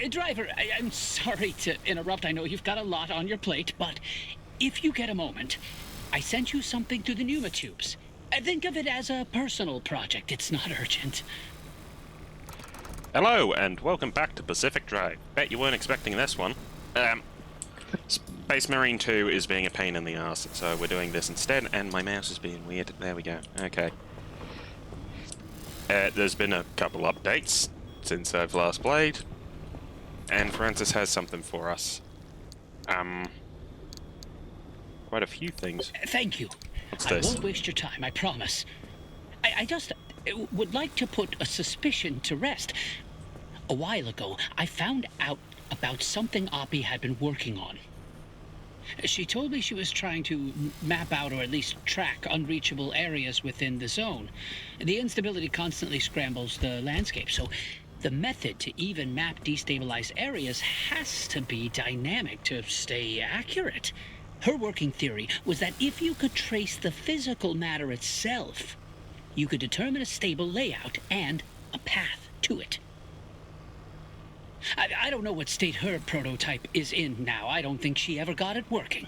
Driver, I'm sorry to interrupt. I know you've got a lot on your plate, but if you get a moment, I sent you something through the pneumatubes. Think of it as a personal project. It's not urgent. Hello, and welcome back to Pacific Drive. Bet you weren't expecting this one. Space Marine 2 is being a pain in the ass, so we're doing this instead, and my mouse is being weird. There we go. Okay. There's been a couple updates since I've last played, and Francis has something for us. Quite a few things. Thank you. What's I this? won't waste your time, I promise. I just would like to put a suspicion to rest. A while ago, I found out about something Oppie had been working on. She told me she was trying to map out or at least track unreachable areas within the zone. The instability constantly scrambles the landscape, so the method to even map destabilized areas has to be dynamic to stay accurate. Her working theory was that if you could trace the physical matter itself, you could determine a stable layout and a path to it. I don't know what state her prototype is in now. I don't think she ever got it working.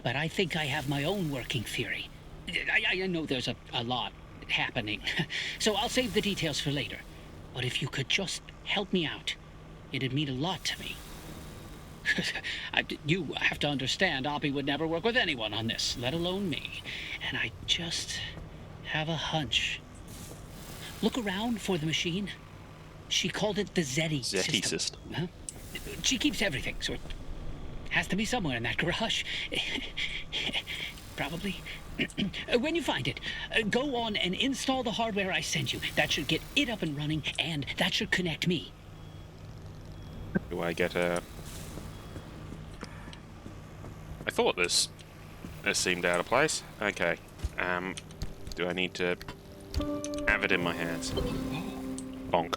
But I think I have my own working theory. I know there's a lot happening, so I'll save the details for later. But if you could just help me out, it'd mean a lot to me. You have to understand, Oppie would never work with anyone on this, let alone me. And I just have a hunch. Look around for the machine. She called it the Zeti system. Huh? She keeps everything, so it has to be somewhere in that garage. Probably. When you find it, go on and install the hardware I sent you. That should get it up and running, and that should connect me. Do I get a... I thought this seemed out of place. Okay. Do I need to have it in my hands? Bonk.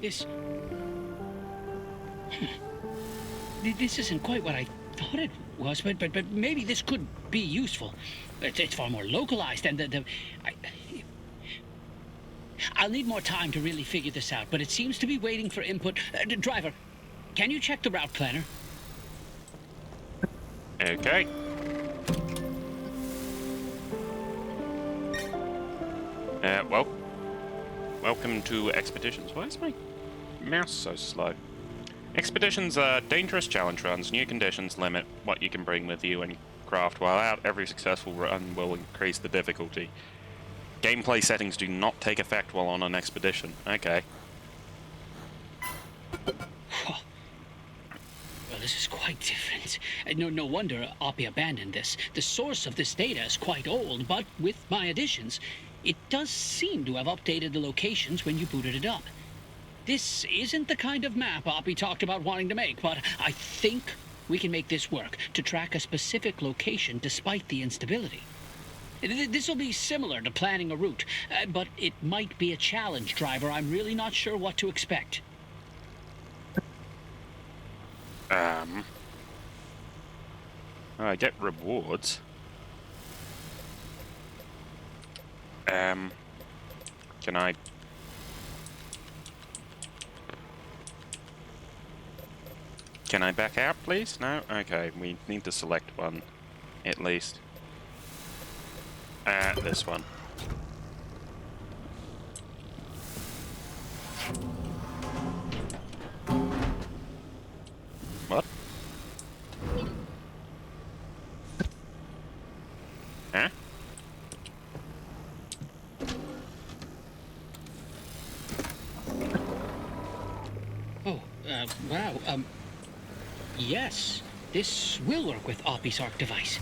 This isn't quite what I thought it was, but maybe this could be useful. It's far more localized, and I'll need more time to really figure this out, but it seems to be waiting for input. Driver, can you check the route planner? Okay. Well, welcome to Expeditions. Why is my mouse so slow? Expeditions are dangerous challenge runs. New conditions limit what you can bring with you and craft while out. Every successful run will increase the difficulty. Gameplay settings do not take effect while on an expedition. Okay. Well, this is quite different. No wonder Oppie abandoned this. The source of this data is quite old, but with my additions, it does seem to have updated the locations when you booted it up. This isn't the kind of map Oppie talked about wanting to make, but I think we can make this work to track a specific location despite the instability. This will be similar to planning a route, but it might be a challenge, Driver. I'm really not sure what to expect. I get rewards. Can I... Can I back out, please? No? Okay, we need to select one, at least. This one. What? Huh? Oh, wow, yes, this will work with Oppie's ARC device.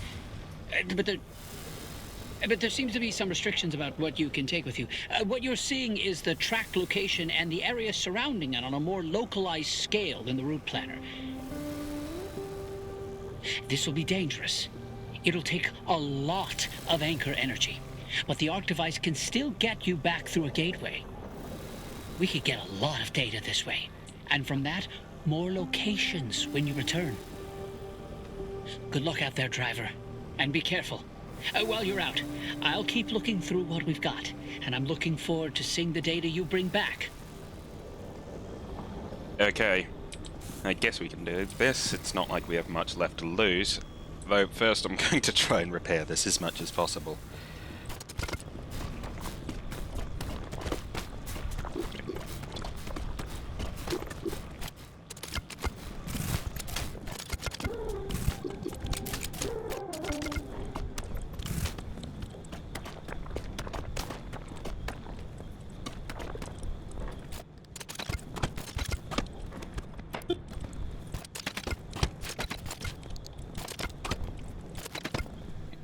But there seems to be some restrictions about what you can take with you. What you're seeing is the tracked location and the area surrounding it on a more localized scale than the route planner. This will be dangerous. It'll take a lot of anchor energy, but the ARC device can still get you back through a gateway. We could get a lot of data this way, and from that, more locations when you return. Good luck out there, Driver, and be careful. While you're out, I'll keep looking through what we've got, and I'm looking forward to seeing the data you bring back. Okay. I guess we can do this. It's not like we have much left to lose. Though first I'm going to try and repair this as much as possible.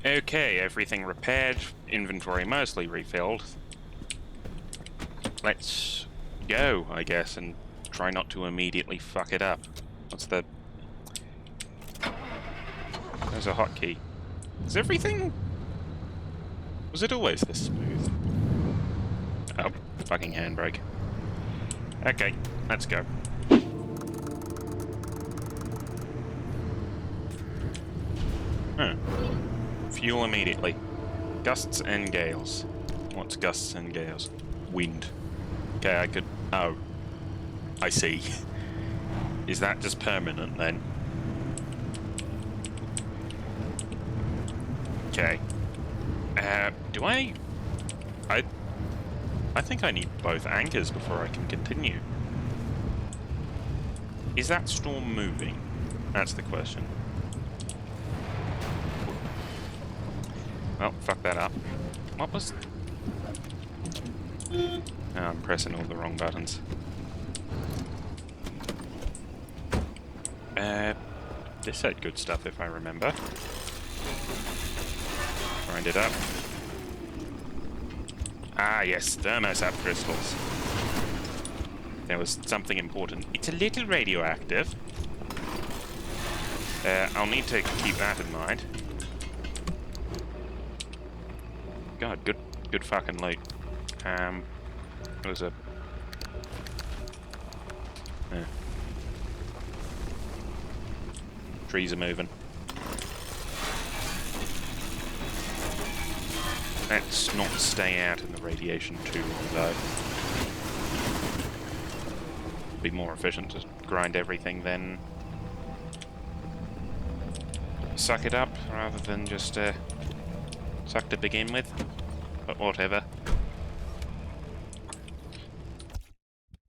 Okay, everything repaired, inventory mostly refilled. Let's go, I guess, and try not to immediately fuck it up. What's the... There's a hotkey. Is everything... Was it always this smooth? Oh, fucking handbrake. Okay, let's go. Huh. Fuel immediately. Gusts and gales. What's gusts and gales? Wind. Okay, I could... Oh. I see. Is that just permanent then? Okay. Do I think I need both anchors before I can continue. Is that storm moving? That's the question. Well, fuck that up. What was... Oh, I'm pressing all the wrong buttons. This said good stuff if I remember. Grind it up. Ah, yes, thermosap crystals. There was something important. It's a little radioactive. I'll need to keep that in mind. God, good fucking loot. What was it? Yeah. Trees are moving. Let's not stay out in the radiation too long, though. Be more efficient to grind everything than suck it up, rather than just suck to begin with. But whatever.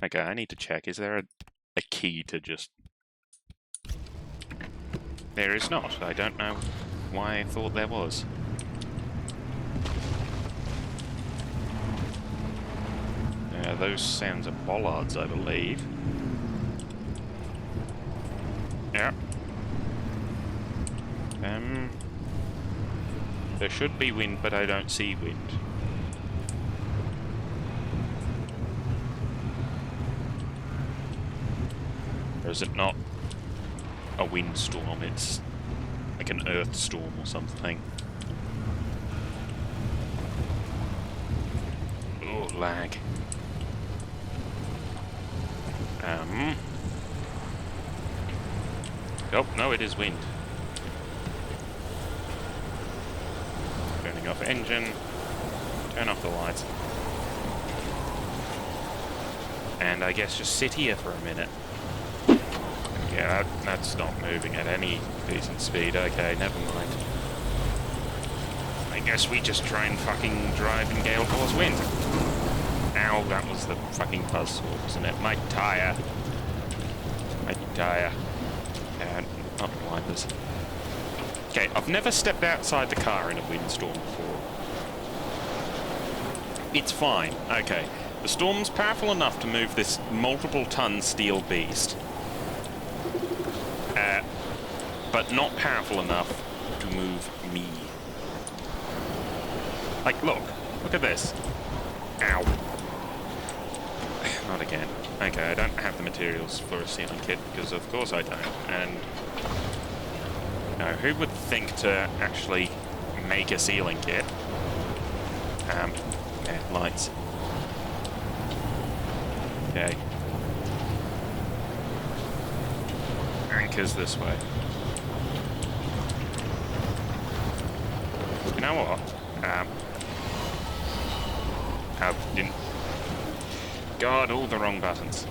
Okay, I need to check. Is there a key to just... There is not. I don't know why I thought there was. Those sounds are bollards, I believe. Yeah. There should be wind, but I don't see wind. Or is it not a windstorm? It's like an earth storm or something. Oh, lag. Oh, no, it is wind. Turning off engine. Turn off the lights. And I guess just sit here for a minute. Yeah, that's not moving at any decent speed. Okay, never mind. I guess we just try and fucking drive in gale force wind. Ow, that was the fucking buzzsaw, wasn't it? My tyre. My tyre. Not wipers. Okay, I've never stepped outside the car in a windstorm before. It's fine. Okay. The storm's powerful enough to move this multiple-ton steel beast. But not powerful enough to move me. Like, look at this. Ow. Not again. Okay, I don't have the materials for a sealing kit, because of course I don't. And... no, who would think to actually make a sealing kit? Yeah, lights. Okay. Anchors this way. You know what? I didn't... God, all the wrong buttons.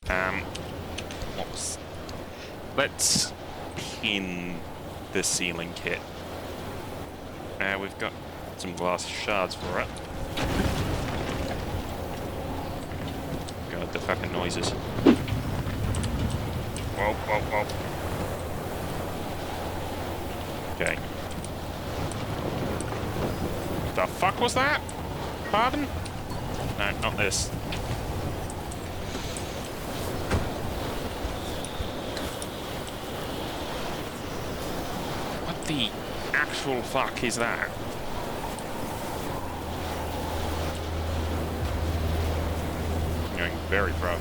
What was... Let's pin the ceiling kit. We've got some glass shards for it. God, the fucking noises. Whoa, whoa, whoa. Okay. The fuck was that? Pardon? No, not this. What the actual fuck is that? I'm going very pro.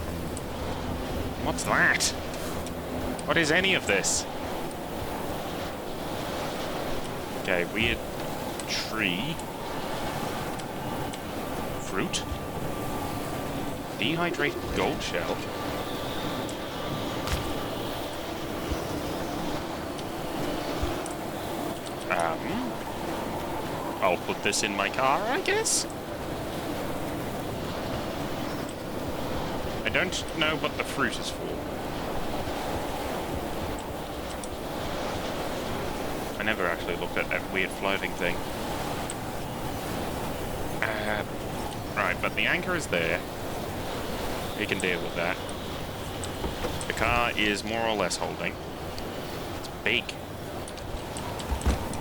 What's that? What is any of this? Okay, weird tree. Fruit. Dehydrated gold shell. I'll put this in my car, I guess? I don't know what the fruit is for. I never actually looked at that weird floating thing. Right, but the anchor is there. We can deal with that. The car is more or less holding. It's big.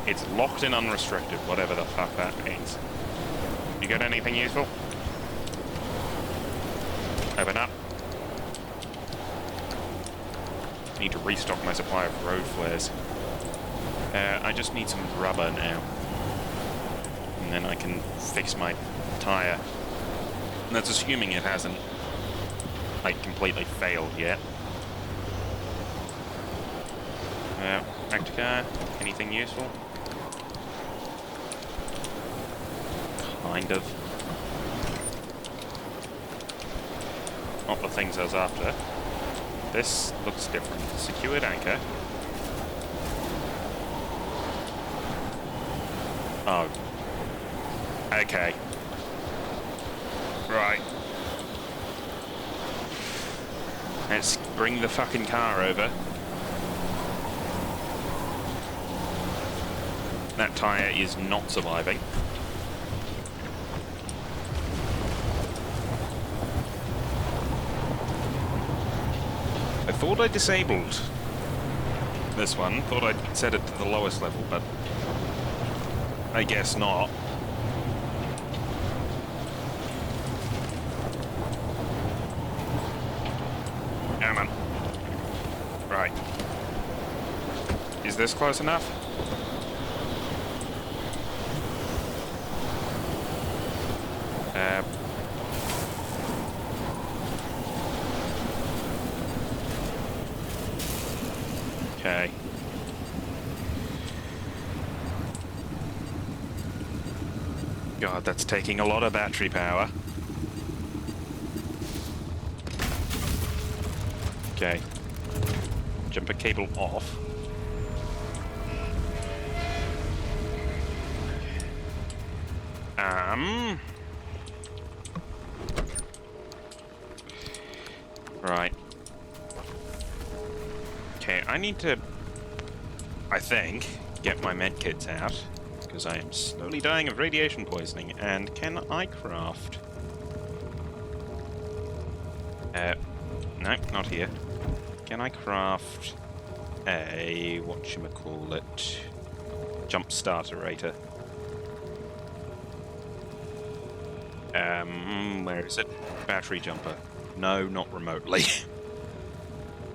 It's locked and unrestricted, whatever the fuck that means. You got anything useful? Open up. Need to restock my supply of road flares. I just need some rubber now. And then I can fix my tire. And that's assuming it hasn't, like, completely failed yet. Back to car. Anything useful? Kind of. Not the things I was after. This looks different. Secured anchor. Oh. Okay. Right. Let's bring the fucking car over. That tyre is not surviving. I thought I disabled this one. Thought I'd set it to the lowest level, but I guess not. Come on. Right. Is this close enough? Okay. God, that's taking a lot of battery power. Okay. Jumper cable off. Right. Okay, I need to, I think, get my medkits out, because I am slowly dying of radiation poisoning, and can I craft? No, not here. Can I craft a, whatchamacallit, jump starterator? Where is it? Battery jumper. No, not remotely.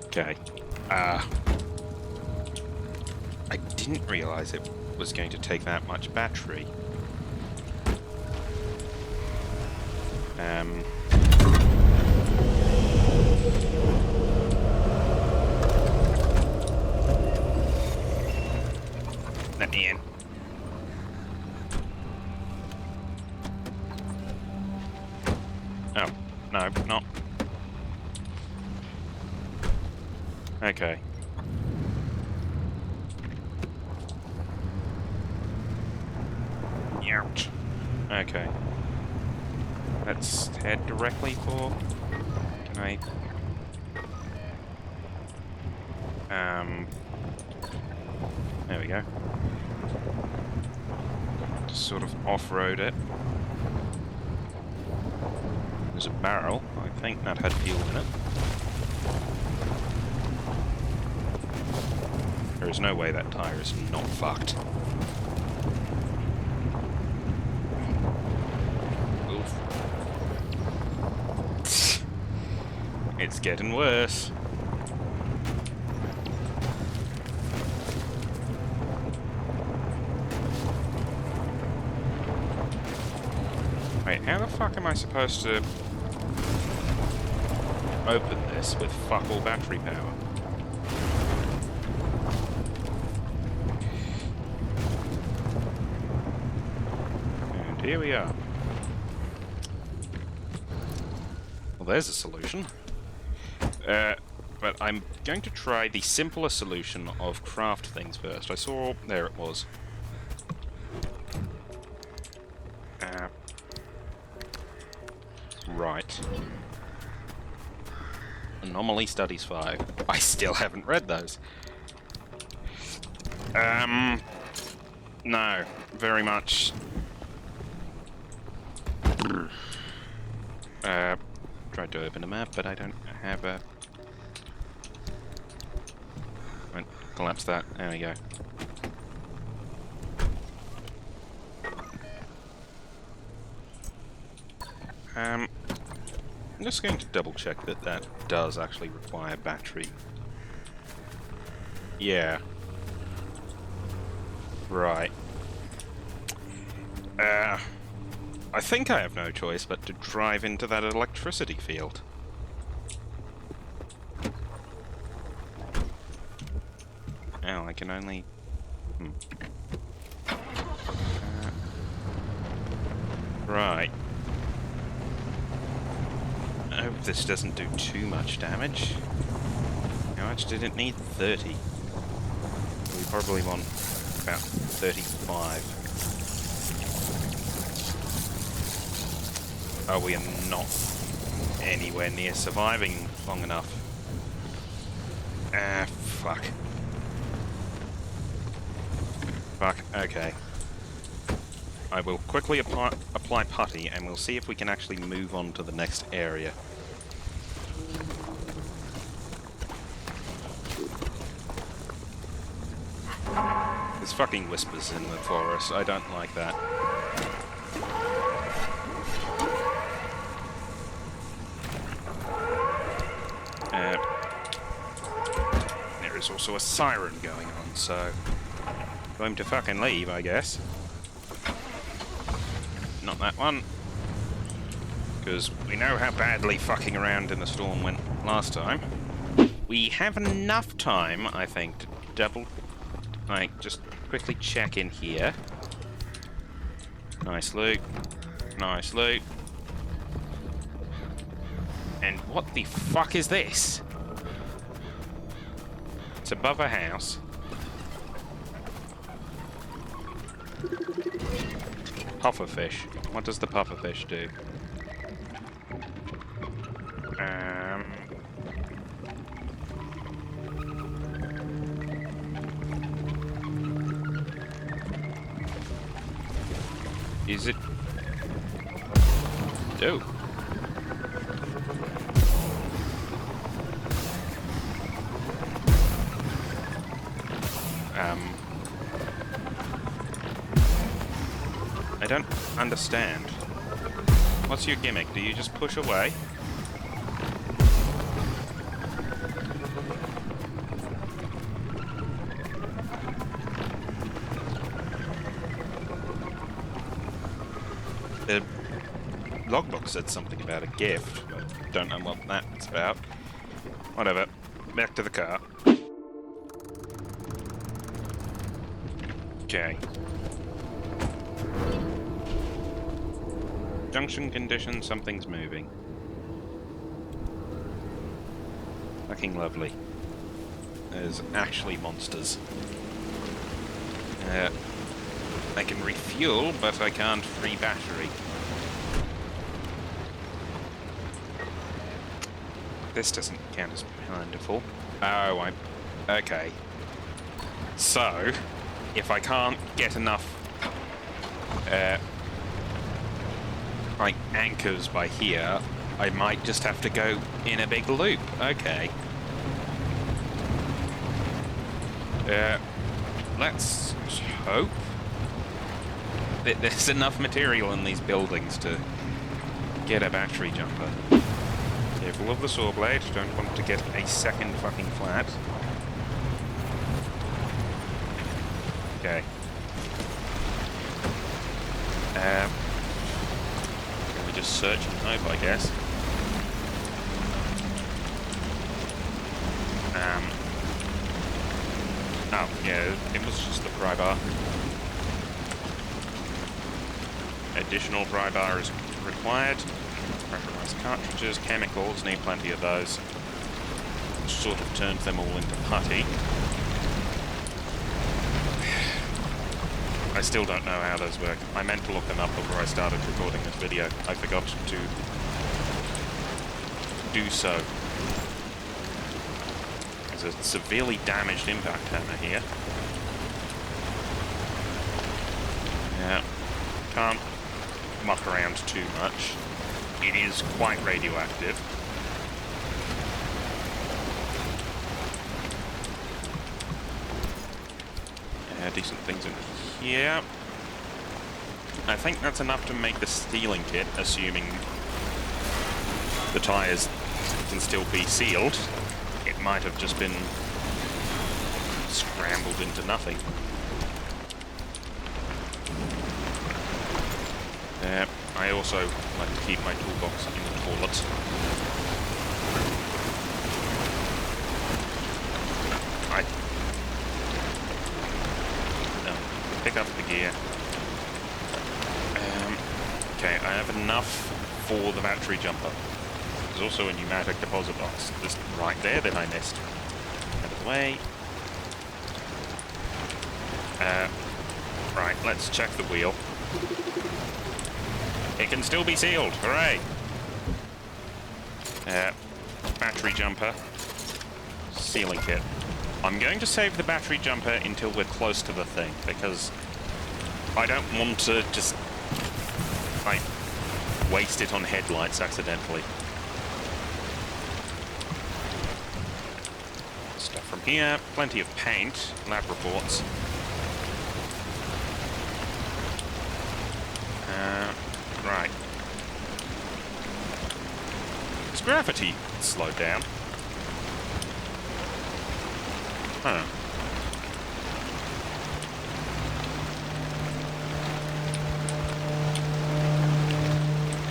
Okay. I didn't realize it was going to take that much battery. Let me in. Oh, no, not. Okay. Ouch. Okay. Let's head directly for... Can I There we go. Just sort of off-road it. There's a barrel. I think that had fuel in it. There is no way that tire is not fucked. Oof. It's getting worse. Wait, how the fuck am I supposed to open this with fuck all battery power? And here we are. Well, there's a solution. But I'm going to try the simpler solution of craft things first. I saw... there it was. Right. Anomaly Studies 5. I still haven't read those. No. Very much. Tried to open a map, but I don't have a... Right, collapse that. There we go. I'm just going to double check that that does actually require battery. Yeah. Right. I think I have no choice but to drive into that electricity field. Oh, I can only... Right. I hope this doesn't do too much damage. How much did it need? 30. We probably want about 35. Oh, we are not anywhere near surviving long enough. Ah, fuck. Fuck, okay. I will quickly apply putty and we'll see if we can actually move on to the next area. There's fucking whispers in the forest. I don't like that. There is also a siren going on, so... Time to fucking leave, I guess. Not that one. Because we know how badly fucking around in the storm went last time. We have enough time, I think, to double... Like, just quickly check in here. Nice loot. Nice loot. And what the fuck is this? It's above a house. Pufferfish. What does the pufferfish do? Is it... Oh. I don't understand. What's your gimmick? Do you just push away? The logbook said something about a gift, but don't know what that's about. Whatever. Back to the car. Okay. Junction condition, something's moving. Fucking lovely. There's actually monsters. I can refuel, but I can't free battery. This doesn't count as plentiful. Oh, I Okay. So, if I can't get enough, like, anchors by here, I might just have to go in a big loop. Okay. Let's hope that there's enough material in these buildings to get a battery jumper. Careful of the saw blade, don't want to get a second fucking flat. Okay. Can we just search and hope, I guess? Oh, yeah, it was just the pry bar. Additional pry bar is required. Pressurized cartridges, chemicals, need plenty of those. Sort of turned them all into putty. I still don't know how those work. I meant to look them up before I started recording this video. I forgot to do so. There's a severely damaged impact hammer here. Yeah, can't muck around too much. It is quite radioactive. Decent things in here. I think that's enough to make the stealing kit, assuming the tyres can still be sealed. It might have just been scrambled into nothing. I also like to keep my toolbox in the toilet. Pick up the gear. Okay, I have enough for the battery jumper. There's also a pneumatic deposit box just right there that I missed. Out of the way. Right, let's check the wheel. It can still be sealed, hooray! Battery jumper. Sealing kit. I'm going to save the battery jumper until we're close to the thing, because I don't want to just, like, waste it on headlights accidentally. Stuff from here, plenty of paint, lab reports. Right. Is gravity slowed down? Huh.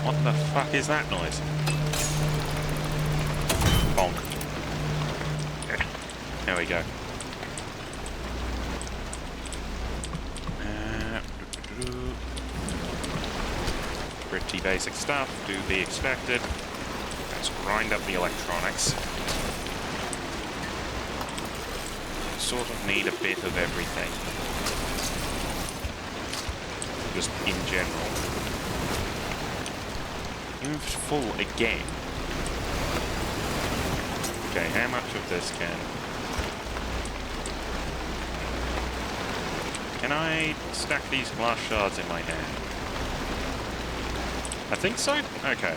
What the fuck is that noise? Bonk. There we go. Pretty basic stuff, do the expected. Let's grind up the electronics. Sort of need a bit of everything. Just in general. Moved full again. Okay, how much of this can I stack these glass shards in my hand? I think so? Okay.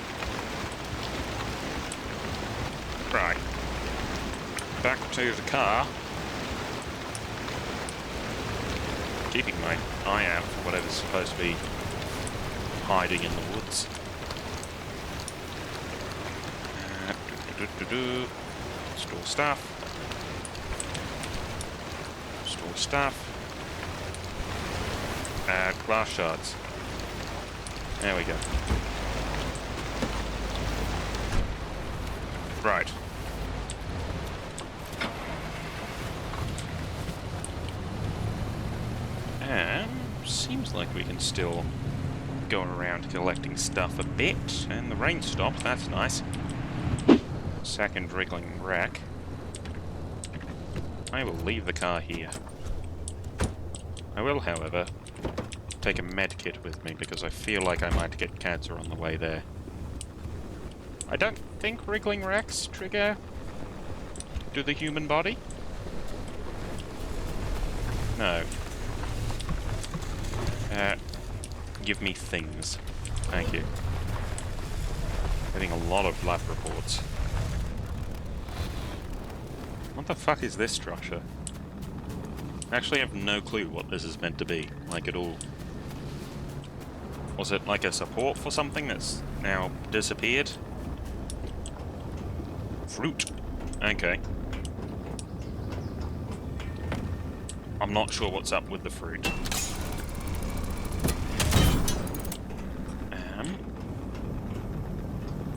Right. Back to the car. Keeping my eye out for whatever's supposed to be hiding in the woods. Store stuff. Store stuff. Glass shards. There we go. Right. Seems like we can still go around collecting stuff a bit, and the rain stopped, that's nice. Second wriggling wreck. I will leave the car here. I will, however, take a med kit with me because I feel like I might get cancer on the way there. I don't think wriggling wrecks trigger to the human body. No. Give me things. Thank you. Getting a lot of lab reports. What the fuck is this structure? I actually have no clue what this is meant to be, like at all. Was it like a support for something that's now disappeared? Fruit. Okay. I'm not sure what's up with the fruit.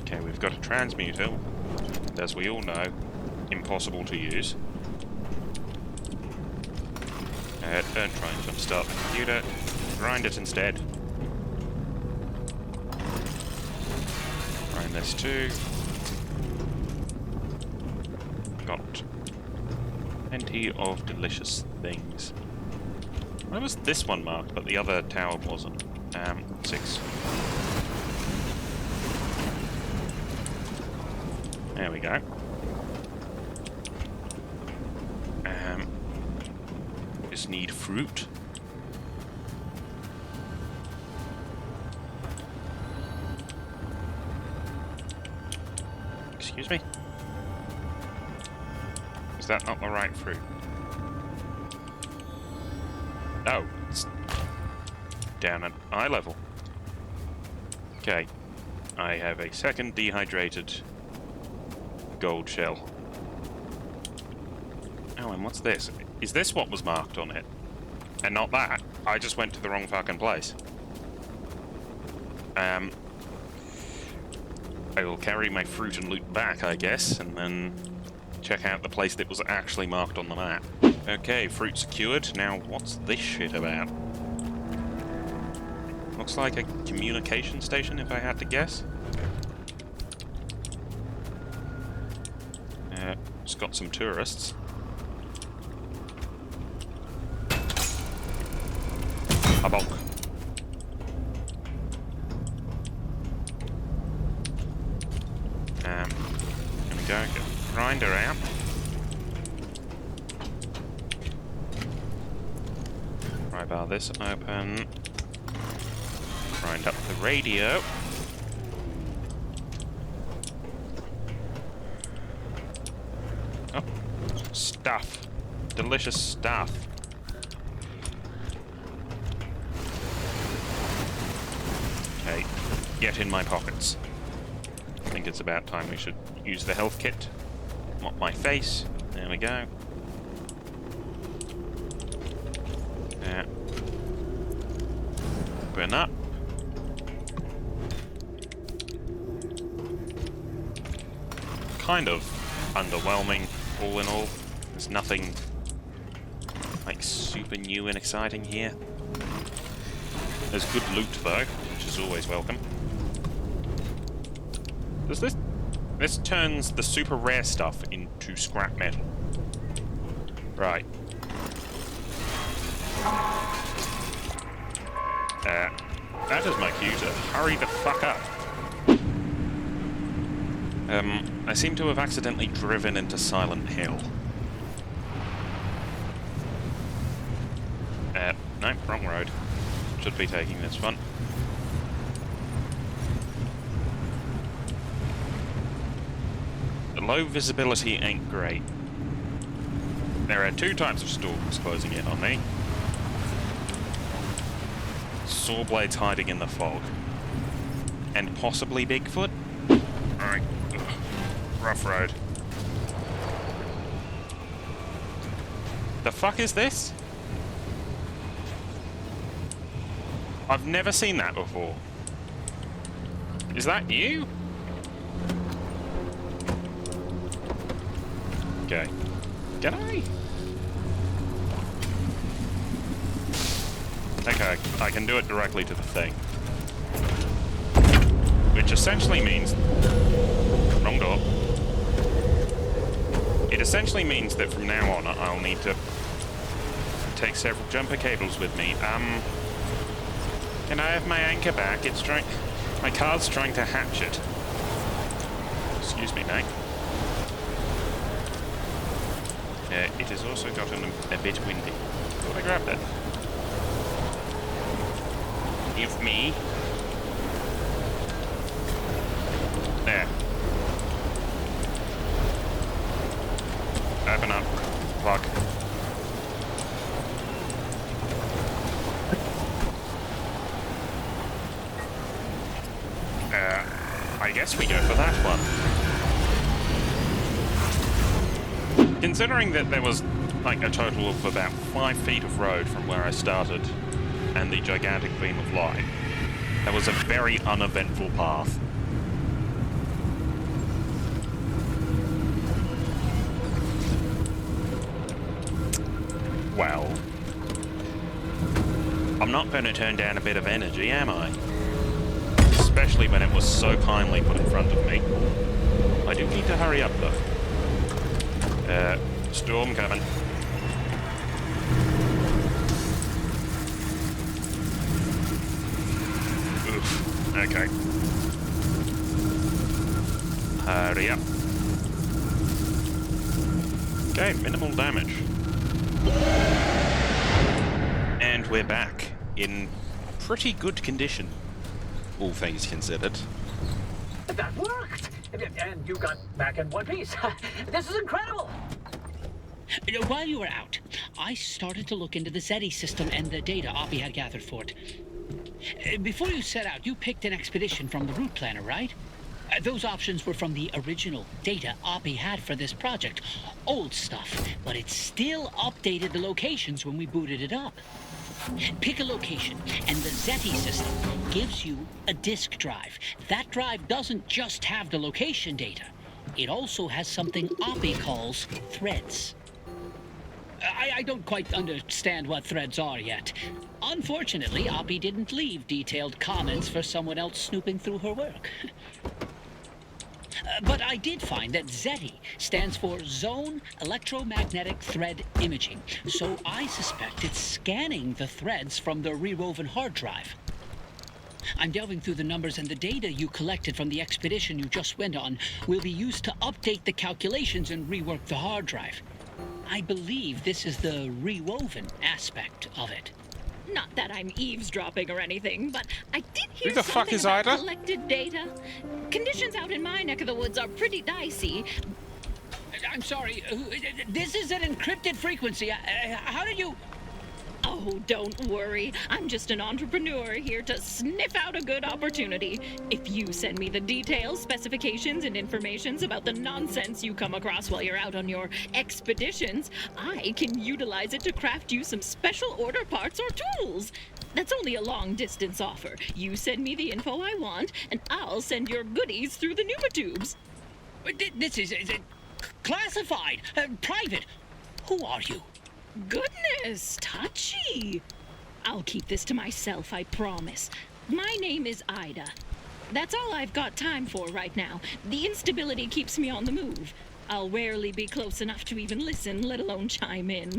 Okay, we've got a transmuter. And as we all know, impossible to use. Don't try and jumpstart the computer. Grind it instead. Grind this too. Got plenty of delicious things. Why was this one marked, but the other tower wasn't? 6. There we go. Just need fruit. Excuse me? Is that not the right fruit? Oh, it's down at eye level. Okay. I have a second dehydrated gold shell. Oh, and what's this? Is this what was marked on it? And not that? I just went to the wrong fucking place. I will carry my fruit and loot back, I guess, and then check out the place that was actually marked on the map. Okay, fruit secured. Now, what's this shit about? Looks like a communication station, if I had to guess. It's got some tourists. A bonk. There we go. Get the grinder out. Right bar this open. Grind up the radio. Oh, stuff. Delicious stuff. Okay, get in my pockets. I think it's about time we should use the health kit. Mop my face. There we go. There. Open up. Kind of underwhelming, all in all. There's nothing like super new and exciting here. There's good loot though, which is always welcome. Does this turns the super rare stuff into scrap metal? Right. That is my cue to hurry the fuck up. I seem to have accidentally driven into Silent Hill. No, wrong road. Should be taking this one. The low visibility ain't great. There are 2 types of storms closing in on me. Saw blades hiding in the fog. And possibly Bigfoot? Alright. Rough road. The fuck is this? I've never seen that before. Is that you? Okay. G'day. Okay, I can do it directly to the thing. Which essentially means... Wrong door. It essentially means that from now on I'll need to take several jumper cables with me. Can I have my anchor back? It's trying... My car's trying to hatch it. Excuse me, mate. It has also gotten a bit windy. Thought I grabbed it. Give me. There. Open up. Plug. I guess we go for that one. Considering that there was like a total of about 5 feet of road from where I started and the gigantic beam of light, that was a very uneventful path. Well, I'm not going to turn down a bit of energy, am I? Especially when it was so kindly put in front of me. I do need to hurry up, though. Storm coming. Oof. Okay. Hurry up. Okay, minimal damage. And we're back in pretty good condition, all things considered. That worked! And you got back in one piece. This is incredible! While you were out, I started to look into the Zeti system and the data Oppie had gathered for it. Before you set out, you picked an expedition from the route planner, right? Those options were from the original data Oppie had for this project. Old stuff, but it still updated the locations when we booted it up. Pick a location, and the Zeti system gives you a disk drive. That drive doesn't just have the location data. It also has something Oppie calls threads. I don't quite understand what threads are yet. Unfortunately, Oppie didn't leave detailed comments for someone else snooping through her work. But I did find that Zeti stands for Zone Electromagnetic Thread Imaging, so I suspect it's scanning the threads from the rewoven hard drive. I'm delving through the numbers, and the data you collected from the expedition you just went on will be used to update the calculations and rework the hard drive. I believe this is the rewoven aspect of it. Not that I'm eavesdropping or anything, but I did hear Who the fuck something is about Ida? collected data. Conditions out in my neck of the woods are pretty dicey. I'm sorry, this is an encrypted frequency. How did you... Oh, don't worry. I'm just an entrepreneur here to sniff out a good opportunity. If you send me the details, specifications, and informations about the nonsense you come across while you're out on your expeditions, I can utilize it to craft you some special order parts or tools. That's only a long-distance offer. You send me the info I want, and I'll send your goodies through the Pneumatubes. This is classified, private. Who are you? Goodness, touchy. I'll keep this to myself, I promise. My name is Ida. That's all I've got time for right now. The instability keeps me on the move. I'll rarely be close enough to even listen, let alone chime in.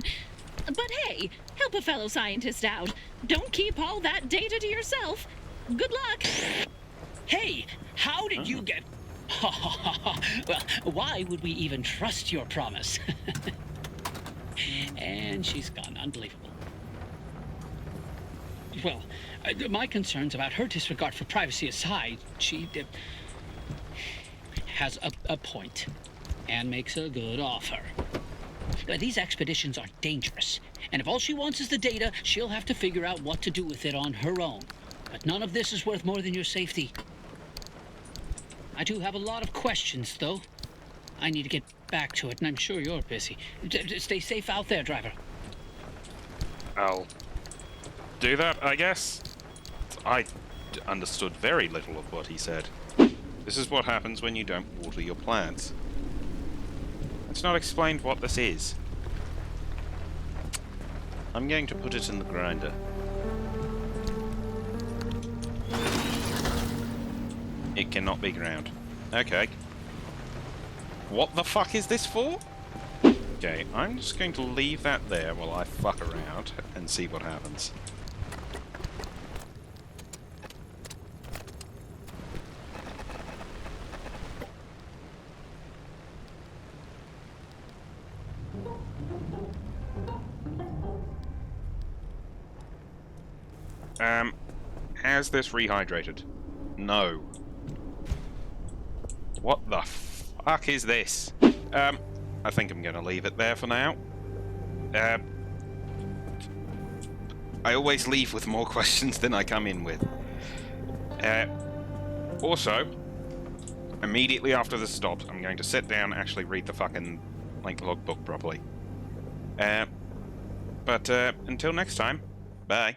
But hey, help a fellow scientist out. Don't keep all that data to yourself. Good luck. Hey, how did you get... Well, why would we even trust your promise? And she's gone. Unbelievable. Well, my concerns about her disregard for privacy aside, she has a point and makes a good offer. But these expeditions are dangerous, and if all she wants is the data, she'll have to figure out what to do with it on her own. But none of this is worth more than your safety. I do have a lot of questions, though. I need to get back to it, and I'm sure you're busy. Stay safe out there, driver. I'll do that, I guess. I understood very little of what he said. This is what happens when you don't water your plants. It's not explained what this is. I'm going to put it in the grinder. It cannot be ground. Okay. What the fuck is this for? Okay, I'm just going to leave that there while I fuck around and see what happens. Has this rehydrated? No. What the fuck is this? I think I'm gonna leave it there for now. I always leave with more questions than I come in with. Also, immediately after this stops, I'm going to sit down and actually read the fucking, like, logbook properly. But until next time, bye.